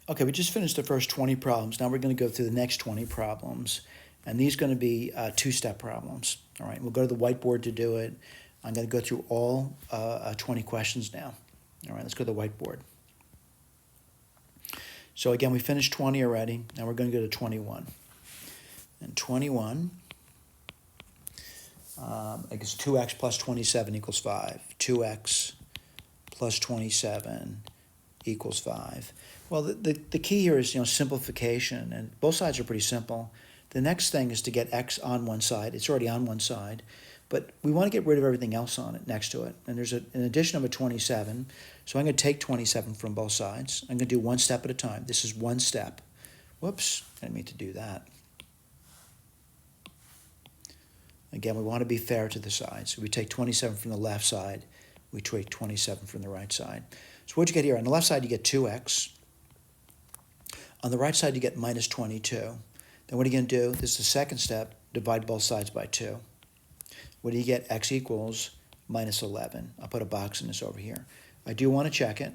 Okay, we just finished the first 20 problems. Now we're going to go through the next 20 problems. And these are going to be two-step problems. All right, we'll go to the whiteboard to do it. I'm going to go through all 20 questions now. All right, let's go to the whiteboard. So again, we finished 20 already. Now we're going to go to 21. And 21, I guess 2x plus 27 equals 5. 2x plus 27 equals 5. Well, the key here is, simplification, and both sides are pretty simple. The next thing is to get x on one side. It's already on one side, but we want to get rid of everything else on it next to it. And there's an addition of a 27, so I'm going to take 27 from both sides. I'm going to do one step at a time. This is one step. Whoops, I didn't mean to do that. Again, we want to be fair to the sides. So we take 27 from the left side. We take 27 from the right side. So what'd you get here? On the left side, you get 2x. On the right side, you get minus 22. Then what are you going to do? This is the second step. Divide both sides by 2. What do you get? X equals minus 11. I'll put a box in this over here. I do want to check it.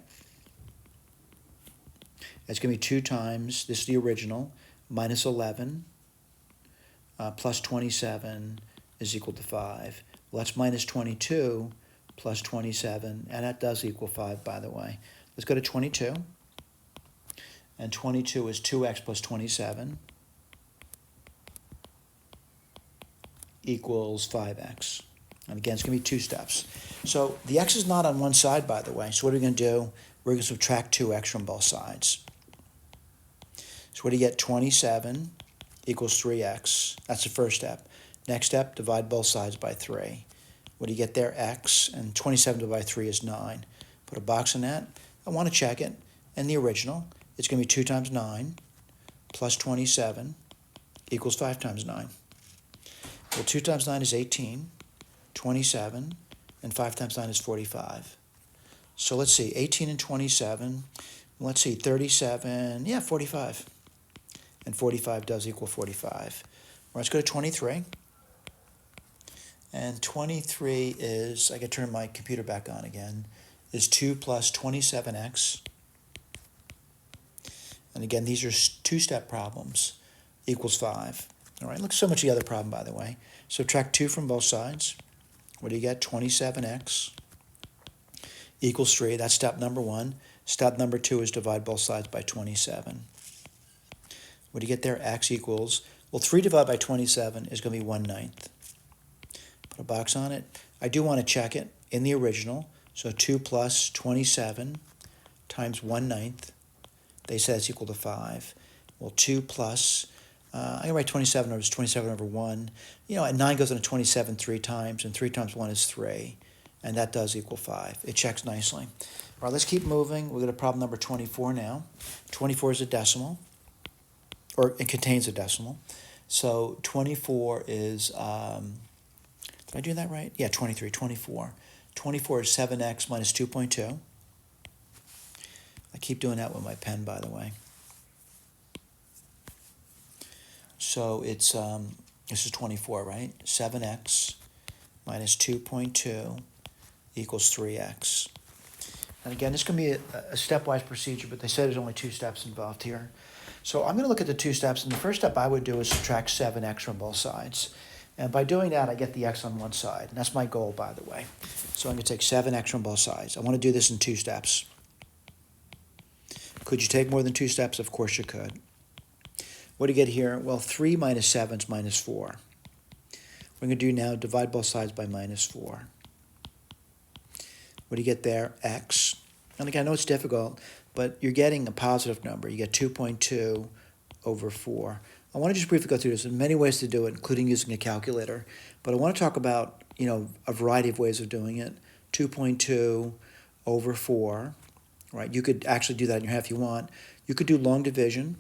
It's going to be 2 times, this is the original, minus 11 plus 27 is equal to 5. Well, that's minus 22 plus 27, and that does equal 5, by the way. Let's go to 22. And 22 is 2x plus 27 equals 5x. And again, it's going to be 2 steps. So the x is not on one side, by the way. So what are we going to do? We're going to subtract 2x from both sides. So what do you get? 27 equals 3x. That's the first step. Next step, divide both sides by 3. What do you get there? X. And 27 divided by 3 is 9. Put a box in that. I want to check it. And the original, it's going to be 2 times 9 plus 27 equals 5 times 9. Well, 2 times 9 is 18, 27, and 5 times 9 is 45. So let's see, 18 and 27, let's see, 37, 45. And 45 does equal 45. Well, let's go to 23. And 23 is, I can turn my computer back on again, is 2 plus 27x. And again, these are two-step problems, equals 5. All right, look so much at the other problem, by the way. Subtract 2 from both sides. What do you get? 27x equals 3. That's step number 1. Step number 2 is divide both sides by 27. What do you get there? X equals, well, 3 divided by 27 is going to be 1/9. Put a box on it. I do want to check it in the original. So 2 plus 27 times 1/9. They said it's equal to 5. Well, 2 plus, I can write 27 over 27 over 1. And 9 goes into 27 3 times, and 3 times 1 is 3. And that does equal 5. It checks nicely. All right, let's keep moving. We'll go to problem number 24 now. 24 is a decimal, or it contains a decimal. So 24 is, did I do that right? Yeah, 23, 24. 24 is 7x minus 2.2. I keep doing that with my pen, by the way. So it's, this is 24, right? 7x minus 2.2 equals 3x. And again, this can be a stepwise procedure, but they said there's only 2 steps involved here. So I'm going to look at the 2 steps, and the first step I would do is subtract 7x from both sides. And by doing that, I get the x on one side. And that's my goal, by the way. So I'm going to take 7x from both sides. I want to do this in 2 steps. Could you take more than 2 steps? Of course you could. What do you get here? Well, 3 minus 7 is minus 4. We're going to do now, divide both sides by minus 4. What do you get there? X. And again, I know it's difficult, but you're getting a positive number. You get 2.2 over 4. I want to just briefly go through this. There's many ways to do it, including using a calculator. But I want to talk about, a variety of ways of doing it. 2.2 over 4. Right? You could actually do that in your half if you want. You could do long division.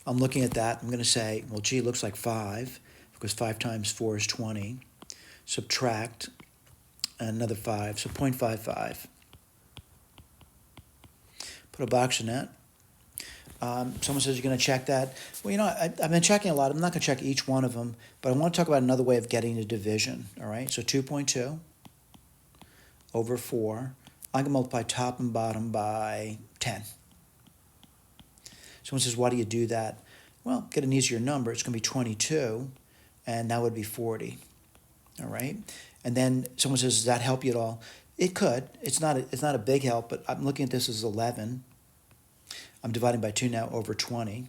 I'm looking at that. I'm going to say, well, gee, it looks like 5, because 5 times 4 is 20. Subtract another 5, so 0.55. Put a box in that. Someone says you're going to check that. Well, I've been checking a lot. I'm not going to check each one of them, but I want to talk about another way of getting the division. All right, so 2.2 over 4 I'm going to multiply top and bottom by 10. Someone says, why do you do that? Well, get an easier number. It's going to be 22, and that would be 40. All right? And then someone says, does that help you at all? It could. It's not a big help, but I'm looking at this as 11. I'm dividing by 2 now over 20.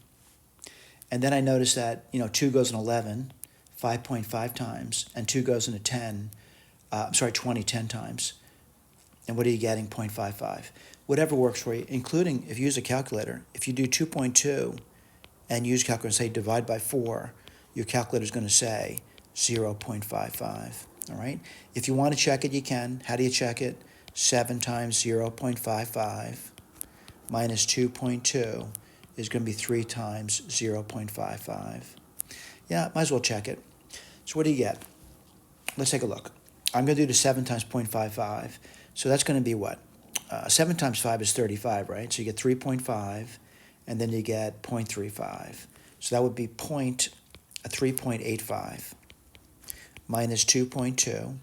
And then I notice that, 2 goes in 11, 5.5 times, and 2 goes into 20 10 times. And what are you getting? 0.55. Whatever works for you, including if you use a calculator. If you do 2.2 and use a calculator and say divide by 4, your calculator is going to say 0.55. All right? If you want to check it, you can. How do you check it? 7 times 0.55 minus 2.2 is going to be 3 times 0.55. Yeah, might as well check it. So what do you get? Let's take a look. I'm going to do the 7 times 0.55. So that's going to be what? 7 times 5 is 35, right? So you get 3.5, and then you get 0.35. So that would be 3.85 minus 2.2. I'm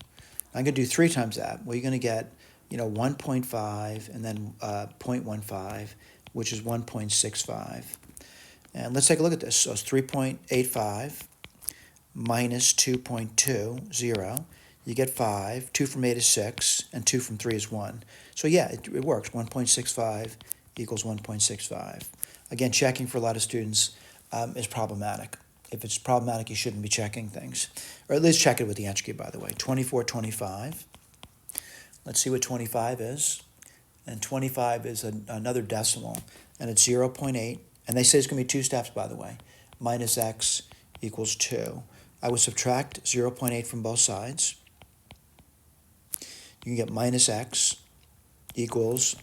going to do 3 times that. Well, you're going to get, 1.5 and then 0.15, which is 1.65. And let's take a look at this. So it's 3.85 minus 2.20. You get 5. 2 from 8 is 6, and 2 from 3 is 1. So yeah, it works. 1.65 equals 1.65. Again, checking for a lot of students is problematic. If it's problematic, you shouldn't be checking things. Or at least check it with the answer key, by the way. 2425. Let's see what 25 is. And 25 is another decimal, and it's 0.8. And they say it's going to be 2 steps, by the way. Minus x equals 2. I would subtract 0.8 from both sides. You can get minus x equals,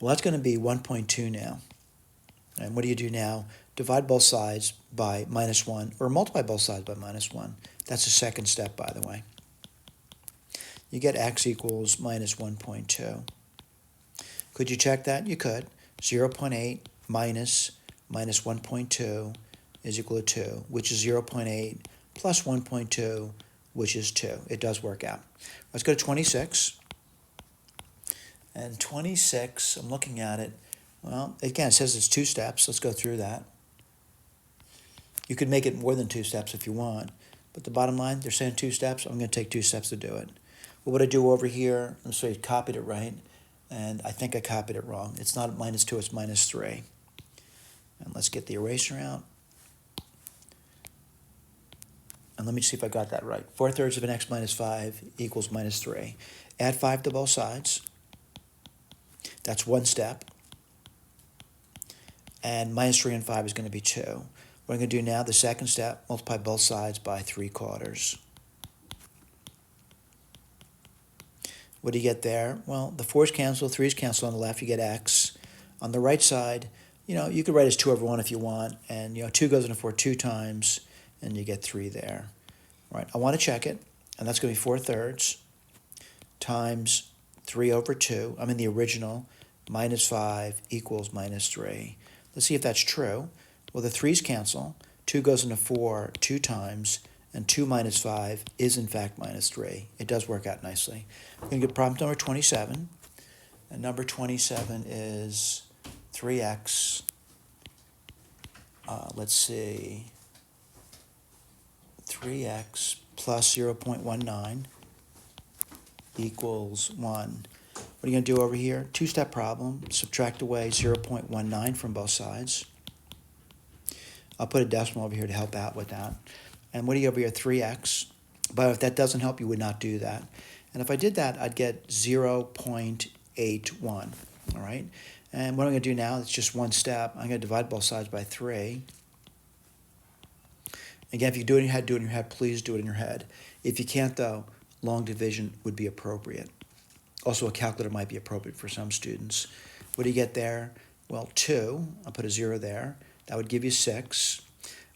well, that's going to be 1.2 now. And what do you do now? Divide both sides by minus 1, or multiply both sides by minus 1. That's the second step, by the way. You get x equals minus 1.2. Could you check that? You could. 0.8 minus 1.2 is equal to 2, which is 0.8 plus 1.2, which is 2. It does work out. Let's go to 26. And 26, I'm looking at it. Well, again, it says it's 2 steps. Let's go through that. You could make it more than 2 steps if you want. But the bottom line, they're saying 2 steps. I'm going to take 2 steps to do it. Well, what I do over here, let's say I copied it right. And I think I copied it wrong. It's not minus 2, it's minus 3. And let's get the eraser out. And let me see if I got that right. 4/3 of an x minus 5 equals minus 3. Add 5 to both sides. That's 1 step. And minus 3 and 5 is going to be 2. What I'm going to do now, the second step, multiply both sides by 3/4. What do you get there? Well, the 4's cancel, 3's cancel on the left, you get x. On the right side, you could write as 2 over 1 if you want, and 2 goes into 4 2 times, and you get 3 there. All right, I want to check it, and that's going to be 4/3 times 3 over 2. I'm in the original, minus 5 equals minus 3. Let's see if that's true. Well, the 3's cancel. 2 goes into 4 2 times, and 2 minus 5 is, in fact, minus 3. It does work out nicely. We're going to get problem number 27. And number 27 is 3x. Let's see. 3x plus 0.19 equals 1. What are you going to do over here? 2-step problem. Subtract away 0.19 from both sides. I'll put a decimal over here to help out with that. And what do you over here? 3x. But if that doesn't help, you would not do that. And if I did that, I'd get 0.81. All right? And what I'm going to do now, it's just 1 step. I'm going to divide both sides by 3. Again, if you do it in your head, do it in your head. Please do it in your head. If you can't, though, long division would be appropriate. Also, a calculator might be appropriate for some students. What do you get there? Well, 2. I'll put a 0 there. That would give you 6.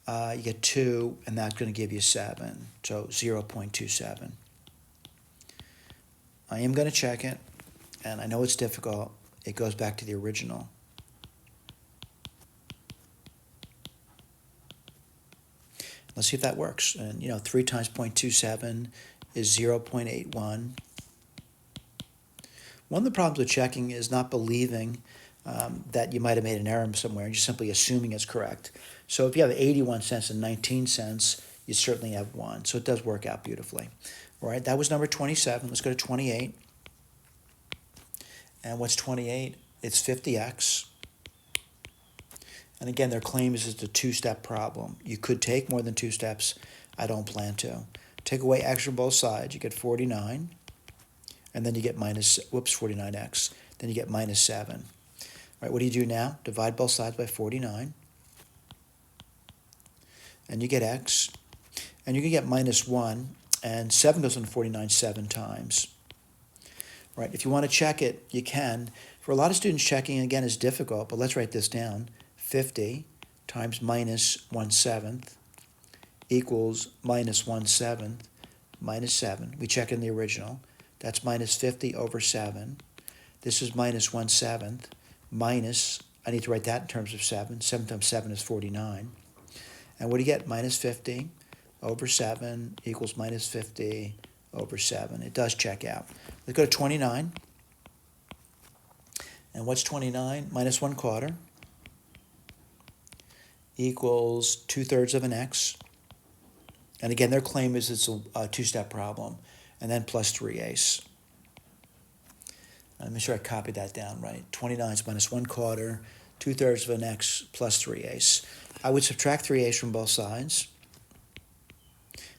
You get 2, and that's going to give you 7. So 0.27. I am going to check it, and I know it's difficult. It goes back to the original. Let's see if that works. And 3 times 0.27 is 0.81. One of the problems with checking is not believing that you might have made an error somewhere and just simply assuming it's correct. So if you have 81 cents and 19 cents, you certainly have 1. So it does work out beautifully. All right, that was number 27. Let's go to 28. And what's 28? It's 50x. And again, their claim is it's a two-step problem. You could take more than 2 steps. I don't plan to. Take away x from both sides, you get 49. And then you get 49x. Then you get minus 7. All right, what do you do now? Divide both sides by 49. And you get x. And you can get minus 1. And 7 goes into 49 7 times. All right, if you want to check it, you can. For a lot of students, checking, again, is difficult. But let's write this down. 50 times minus 1/7 equals minus 1/7 minus 7. We check in the original. That's minus 50 over 7. This is minus 1/7 minus, I need to write that in terms of 7. 7 times 7 is 49. And what do you get? Minus 50 over 7 equals minus 50 over 7. It does check out. Let's go to 29. And what's 29? Minus 1/4 equals 2/3 of an x. And again, their claim is it's a two-step problem. And then plus 3/8. Let me make sure I copied that down right. 29 is minus 1/4, 2/3 of an x plus 3/8. I would subtract 3/8 from both sides.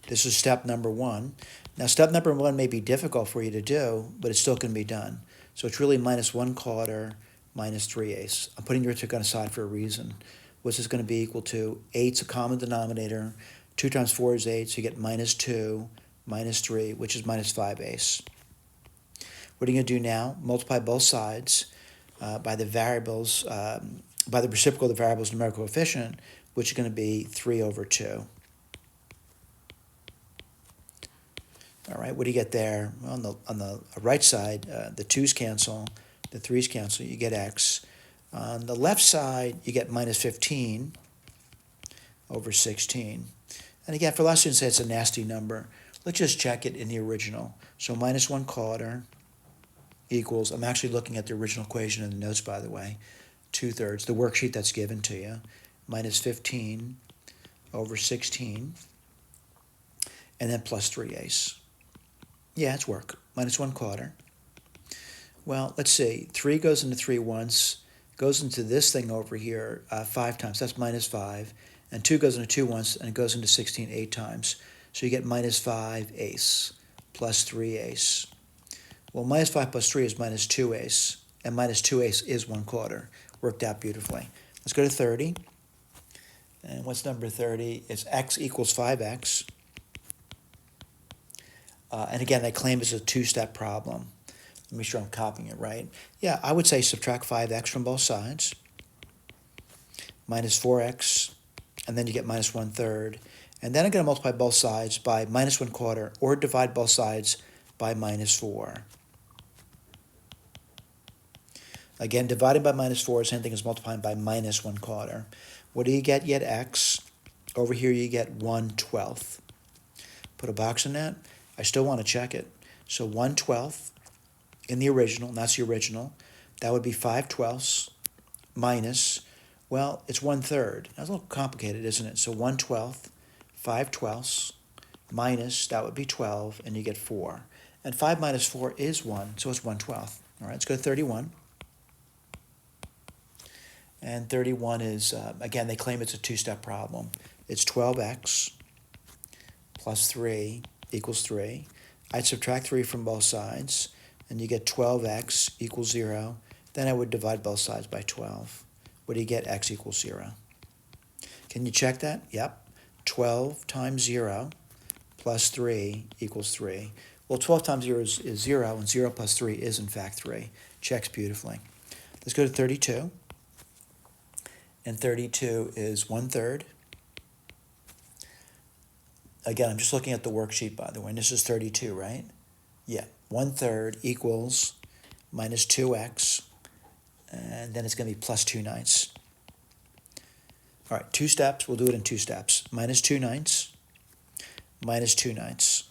This is step number 1. Now, step number 1 may be difficult for you to do, but it still can be done. So it's really minus 1/4 minus 3/8. I'm putting your arithmetic on the side for a reason. What's this going to be equal to? 8's a common denominator. 2 times 4 is 8, so you get minus 2 minus 3, which is minus 5/8. What are you going to do now? Multiply both sides by the variables, by the reciprocal of the variable's numerical coefficient, which is going to be 3 over 2. All right, what do you get there? Well, on the right side, the 2's cancel, the 3's cancel, you get x. On the left side, you get minus 15 over 16. And again, for a lot of students, it's a nasty number. Let's just check it in the original. So minus 1/4 equals, I'm actually looking at the original equation in the notes, by the way, 2/3, the worksheet that's given to you, minus 15 over 16, and then plus 3/8. Yeah, it's work. Minus 1/4. Well, let's see. 3 goes into 3 once, goes into this thing over here 5 times. That's minus 5. And 2 goes into 2 once, and it goes into 16 8 times. So you get minus 5/8 plus 3/8. Well, minus 5 plus 3 is minus 2/8, and minus 2/8 is 1/4. Worked out beautifully. Let's go to 30. And what's number 30? It's x equals 5x. And again, that claim is a two-step problem. Let me make sure I'm copying it right. Yeah, I would say subtract 5x from both sides. Minus 4x, and then you get minus 1/3. And then I'm going to multiply both sides by minus 1/4, or divide both sides by minus 4. Again, dividing by minus 4 is the same thing as multiplying by minus 1/4. What do you get? You get x. Over here you get 1/12. Put a box in that. I still want to check it. So 1/12 in the original, and that's the original. That would be 5/12 minus, well, it's 1/3. That's a little complicated, isn't it? So 1/12, 5/12 minus, that would be 12, and you get 4. And 5 minus 4 is 1, so it's 1/12. All right, let's go to 31. And 31 is, again, they claim it's a two-step problem. It's 12x plus 3 equals 3. I'd subtract 3 from both sides, and you get 12x equals 0. Then I would divide both sides by 12. What do you get? X equals 0. Can you check that? Yep. 12 times 0 plus 3 equals 3. Well, 12 times 0 is 0, and 0 plus 3 is, in fact, 3. Checks beautifully. Let's go to 32. And 32 is 1/3. Again, I'm just looking at the worksheet, by the way, and this is 32, right? Yeah, 1/3 equals minus 2x, and then it's going to be plus 2/9. All right, 2 steps. We'll do it in 2 steps. Minus 2/9, minus 2/9.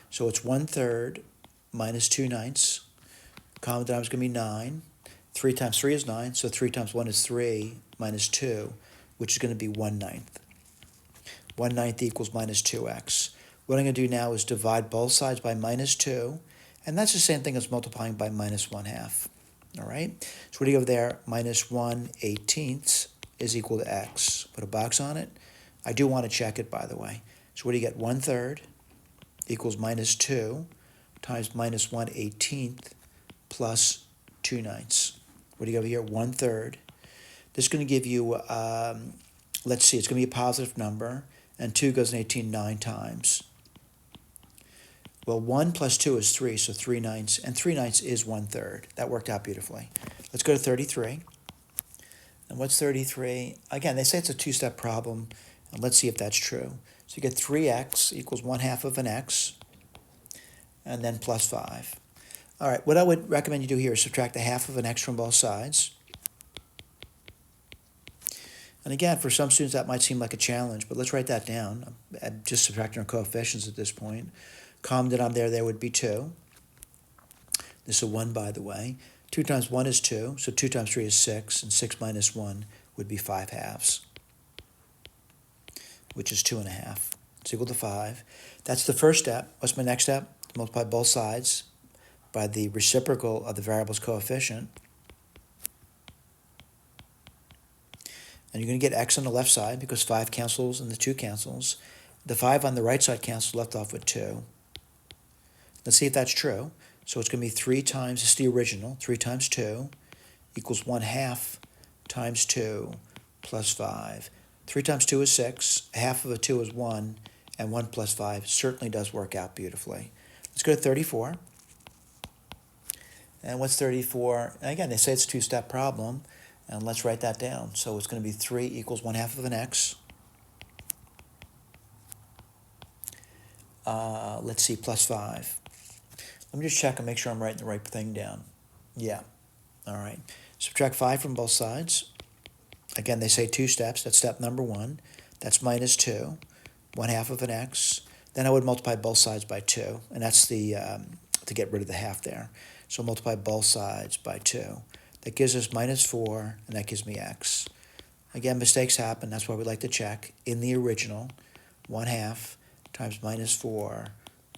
So it's 1/3 minus 2/9. Common denominator is going to be 9. 3 times 3 is 9, so 3 times 1 is 3 minus 2, which is going to be 1/9. 1/9 equals minus 2x. What I'm going to do now is divide both sides by minus 2, and that's the same thing as multiplying by minus 1/2. All right? So what do you have there? Minus 1/18 is equal to x. Put a box on it. I do want to check it, by the way. So what do you get? 1/3 equals minus 2 times minus 1/18 plus 2/9. What do you have here? 1/3. This is going to give you, let's see, it's going to be a positive number, and 2 goes in 18 9 times. Well, 1 plus 2 is 3, so 3/9, and 3/9 is 1/3. That worked out beautifully. Let's go to 33. And what's 33? Again, they say it's a two-step problem, and let's see if that's true. So you get 3x equals 1/2 of an x, and then plus 5. All right, what I would recommend you do here is subtract 1/2 of an x from both sides. And again, for some students that might seem like a challenge, but let's write that down. I'm just subtracting our coefficients at this point. Common denominator there would be 2. This is a 1, by the way. 2 times 1 is 2, so 2 times 3 is 6, and 6 minus 1 would be 5/2, which is 2.5. It's equal to 5. That's the first step. What's my next step? Multiply both sides by the reciprocal of the variable's coefficient. And you're going to get x on the left side because 5 cancels and the 2 cancels. The 5 on the right side cancels, left off with 2. Let's see if that's true. So it's going to be 3 times, it's the original, 3 times 2 equals 1/2 times 2 plus 5. 3 times 2 is 6, 1/2 of a 2 is 1, and 1 plus 5 certainly does work out beautifully. Let's go to 34. And what's 34? And again, they say it's a two-step problem, and let's write that down. So it's going to be 3 equals 1/2 of an x. Let's see, plus 5. Let me just check and make sure I'm writing the right thing down. Yeah. All right. Subtract 5 from both sides. Again, they say 2 steps. That's step number 1. That's minus 2, 1/2 of an x. Then I would multiply both sides by 2, and that's the to get rid of the half there. So multiply both sides by 2. That gives us minus 4, and that gives me x. Again, mistakes happen. That's why we like to check. In the original, 1/2 times minus 4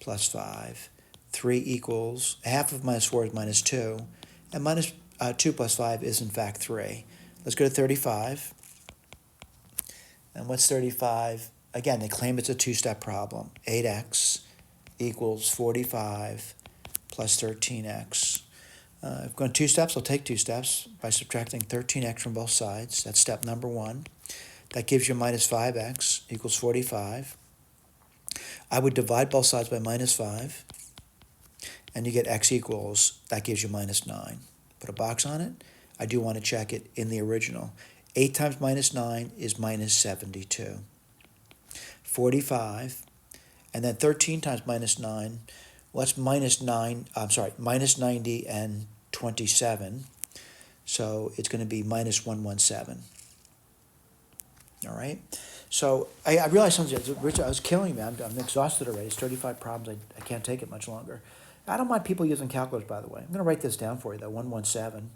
plus 5. 3 equals, 1/2 of minus 4 is minus 2, and minus 2 plus 5 is in fact 3. Let's go to 35. And what's 35? Again, they claim it's a two-step problem. 8x equals 45 plus 13x. If I'm going 2 steps, I'll take 2 steps by subtracting 13x from both sides. That's step number 1. That gives you minus 5x equals 45. I would divide both sides by minus 5, and you get x equals, that gives you minus 9. Put a box on it. I do want to check it in the original. 8 times minus 9 is minus 72. 45, and then 13 times minus 9, well, that's minus 90 and 27. So it's going to be minus 117. All right? So I realized something, Rich, I was killing me. I'm exhausted already. It's 35 problems. I can't take it much longer. I don't mind people using calculators, by the way. I'm going to write this down for you, though. 117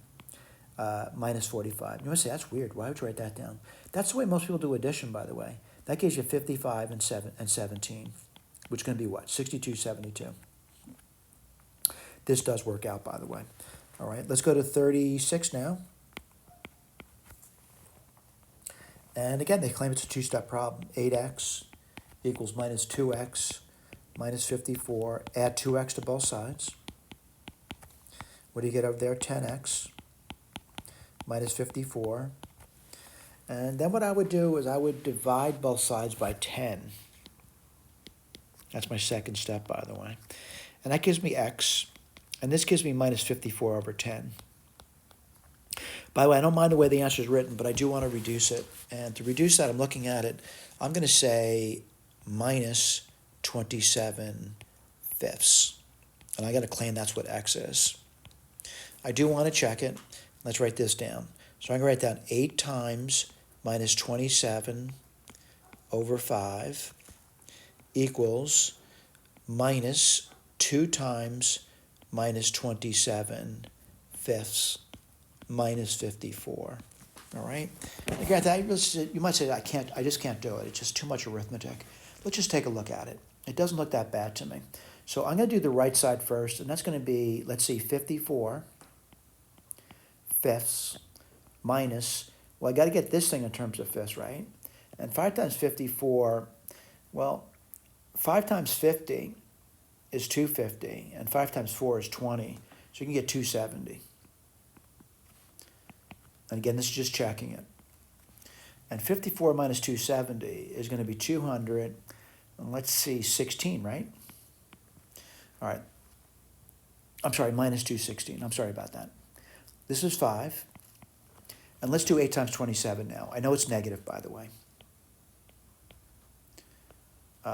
minus 45. You want to say, that's weird. Why would you write that down? That's the way most people do addition, by the way. That gives you 55 and 17, which is going to be what? 62, 72. This does work out, by the way. All right, let's go to 36 now. And again, they claim it's a two-step problem. 8x equals minus 2x minus 54. Add 2x to both sides. What do you get over there? 10x minus 54. And then what I would do is I would divide both sides by 10. That's my second step, by the way. And that gives me x. And this gives me minus 54 over 10. By the way, I don't mind the way the answer is written, but I do want to reduce it. And to reduce that, I'm looking at it. I'm going to say minus 27 fifths. And I got to claim that's what x is. I do want to check it. Let's write this down. So I'm going to write down 8 times minus 27 over 5 equals minus 2 times minus 27 fifths minus 54. All right. Again, you might say, I just can't do it. It's just too much arithmetic. Let's just take a look at it. It doesn't look that bad to me. So I'm going to do the right side first, and that's going to be, let's see, 54 fifths minus, well, I got to get this thing in terms of fifths, right? And 5 times 54, well, 5 times 50 is 250, and 5 times 4 is 20. So you can get 270. And again, this is just checking it. And 54 minus 270 is going to be 200, and let's see, 16, right? All right. I'm sorry, minus 216. I'm sorry about that. This is 5. And let's do 8 times 27 now. I know it's negative, by the way.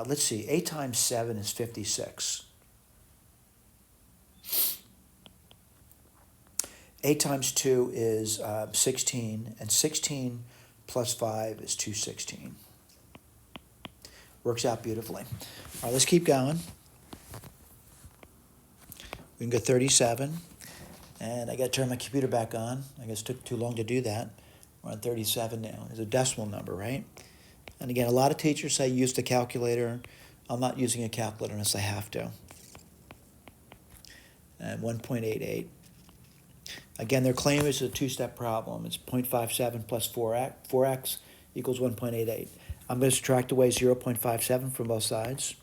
Let's see, 8 times 7 is 56. 8 times 2 is 16, and 16 plus 5 is 216. Works out beautifully. All right, let's keep going. We can go 37, and I got to turn my computer back on. I guess it took too long to do that. We're on 37 now. It's a decimal number, right? And again, a lot of teachers say use the calculator. I'm not using a calculator unless I have to. And 1.88. Again, their claim is a two-step problem. It's 0.57 plus 4x equals 1.88. I'm going to subtract away 0.57 from both sides.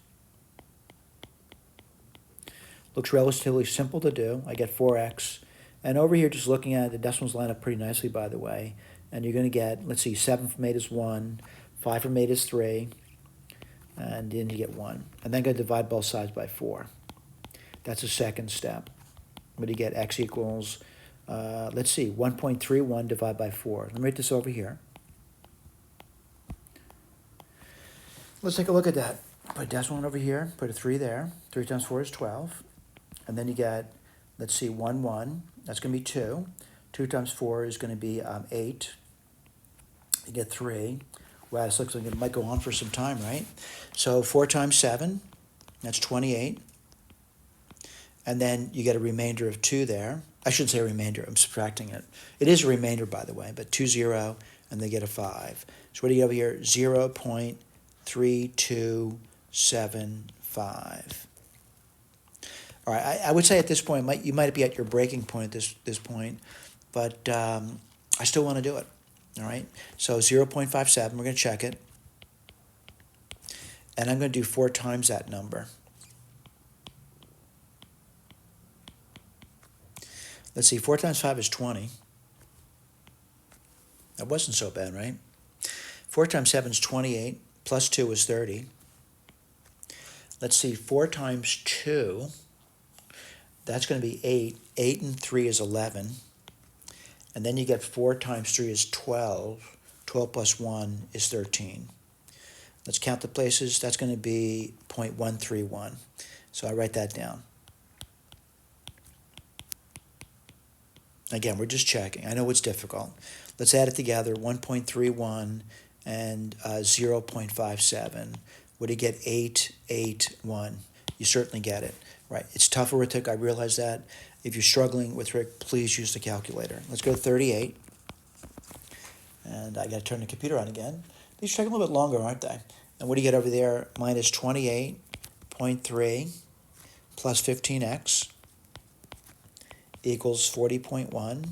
Looks relatively simple to do. I get 4x. And over here, just looking at it, the decimals line up pretty nicely, by the way. And you're going to get, let's see, 7 from 8 is 1, 5 from 8 is 3, and then you get 1. And then go divide both sides by 4. That's the second step. What do you get? X equals, let's see, 1.31 divided by 4. Let me write this over here. Let's take a look at that. Put a decimal one over here, put a 3 there. 3 times 4 is 12. And then you get, let's see, 1, 1. That's going to be 2. 2 times 4 is going to be 8. You get 3. Wow, this looks like it might go on for some time, right? So 4 times 7, that's 28. And then you get a remainder of 2 there. I shouldn't say a remainder, I'm subtracting it. It is a remainder, by the way, but 2, 0, and they get a 5. So what do you get over here? 0.3275. All right, I would say at this point, you might be at your breaking point at this point, but I still want to do it. All right, so 0.57, we're going to check it. And I'm going to do 4 times that number. Let's see, 4 times 5 is 20. That wasn't so bad, right? 4 times 7 is 28, plus 2 is 30. Let's see, 4 times 2, that's going to be 8. 8 and 3 is 11. And then you get 4 times 3 is 12. 12 plus 1 is 13. Let's count the places. That's going to be 0.131. So I write that down. Again, we're just checking. I know it's difficult. Let's add it together. 1.31 and 0.57. What do you get? 881. You certainly get it. Right. It's tough arithmetic. I realize that. If you're struggling with Rick, please use the calculator. Let's go to 38. And I got to turn the computer on again. These take a little bit longer, aren't they? And what do you get over there? Minus 28.3 plus 15x equals 40.1.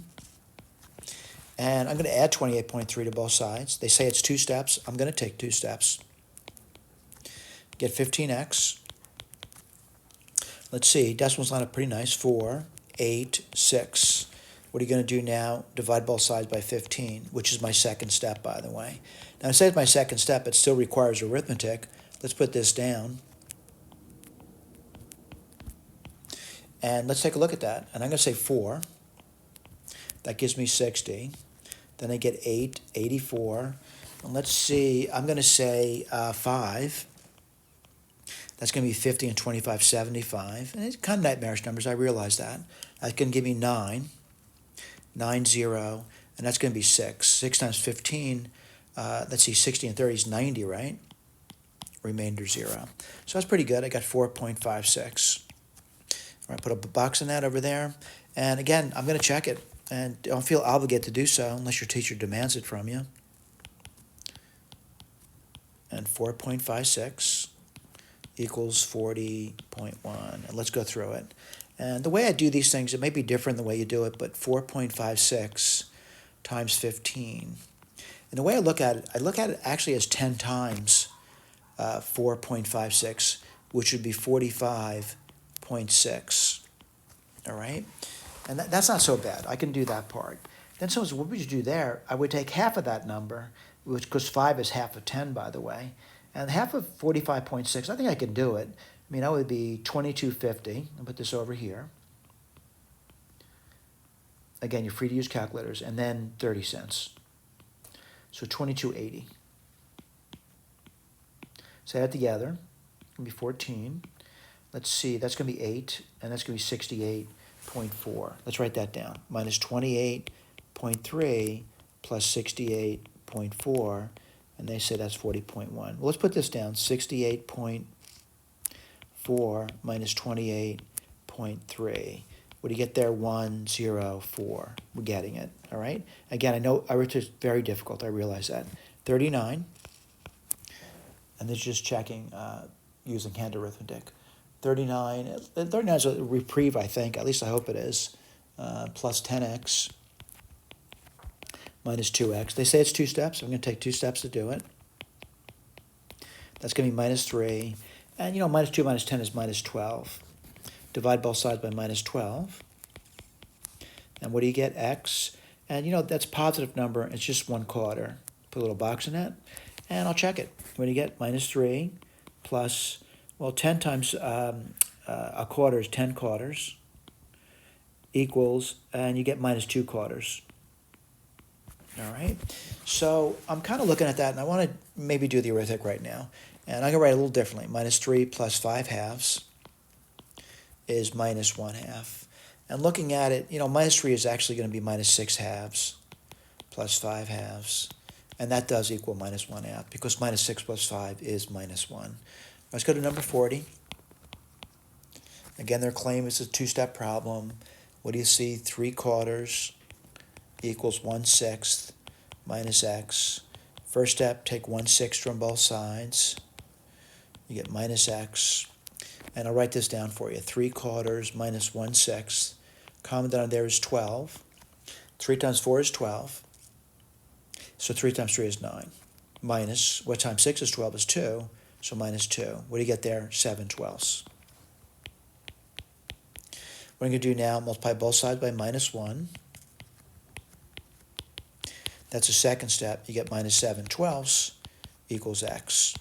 And I'm going to add 28.3 to both sides. They say it's 2 steps. I'm going to take 2 steps. Get 15x. Let's see, decimals line up pretty nice. 4, 8, 6. What are you going to do now? Divide both sides by 15, which is my second step, by the way. Now, I say it's my second step, it still requires arithmetic. Let's put this down. And let's take a look at that. And I'm going to say 4. That gives me 60. Then I get 8, 84. And let's see, I'm going to say 5. That's going to be 50 and 25, 75. And it's kind of nightmarish numbers, I realize that. That's going to give me 9, 9, 0, and that's going to be 6. 6 times 15, let's see, 60 and 30 is 90, right? Remainder 0. So that's pretty good. I got 4.56. All right, put a box in that over there. And again, I'm going to check it. And don't feel obligated to do so unless your teacher demands it from you. And 4.56 equals 40.1. And let's go through it. And the way I do these things, it may be different the way you do it, but 4.56 times 15. And the way I look at it actually as 10 times 4.56, which would be 45.6. All right? And that's not so bad. I can do that part. Then someone says, what would you do there? I would take half of that number, which because 5 is half of 10, by the way. And half of 45.6, I think I can do it. I mean, that would be 2250. I'll put this over here. Again, you're free to use calculators. And then 30 cents. So 2280. Say that together. It's going to be 14. Let's see, that's going to be 8, and that's going to be 68.4. Let's write that down. Minus 28.3 plus 68.4, and they say that's 40.1. Well, let's put this down. 68.4 minus 28.3. What do you get there? 104. We're getting it, all right? Again, I know arithmetic is very difficult. I realize that. 39, and this is just checking using hand arithmetic. 39 is a reprieve, I think. At least I hope it is. Plus 10x minus 2x. They say it's 2 steps. I'm going to take 2 steps to do it. That's going to be minus 3. And, you know, minus 2 minus 10 is minus 12. Divide both sides by minus 12. And what do you get? X. And, you know, that's a positive number. It's just 1/4. Put a little box in that. And I'll check it. What do you get? Minus 3 plus, well, 10 times a quarter is 10 quarters equals, and you get minus 2 quarters. All right. So I'm kind of looking at that, and I want to maybe do the arithmetic right now. And I'm going to write it a little differently. Minus 3 plus 5 halves is minus 1/2. And looking at it, you know, minus 3 is actually going to be minus 6 halves plus 5 halves. And that does equal minus 1/2 because minus 6 plus 5 is minus 1. Let's go to number 40. Again, their claim is a 2-step problem. What do you see? 3/4 equals 1/6 minus x. First step, take 1/6 from both sides. You get minus x. And I'll write this down for you. 3/4 minus 1/6. Common denominator there is 12. 3 times 4 is 12. So 3 times 3 is 9. Minus, what times 6 is 12 is 2. So minus 2. What do you get there? 7/12. What I'm going to do now, multiply both sides by minus 1. That's the second step. You get minus 7/12 equals x.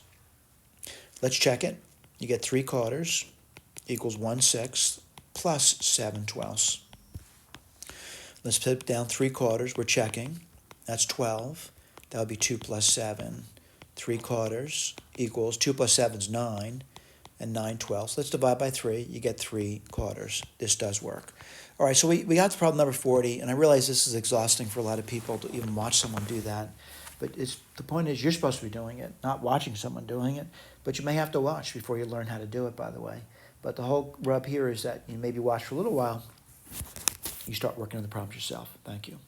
Let's check it. You get 3/4 equals 1/6 plus 7/12. Let's put down 3/4. We're checking. That's 12. That would be 2 plus 7. 3/4 equals 2 plus 7 is 9, and 9/12. Let's divide by 3. You get 3/4. This does work. All right, so we got to problem number 40, and I realize this is exhausting for a lot of people to even watch someone do that. But the point is you're supposed to be doing it, not watching someone doing it. But you may have to watch before you learn how to do it, by the way. But the whole rub here is that you maybe watch for a little while. You start working on the problems yourself. Thank you.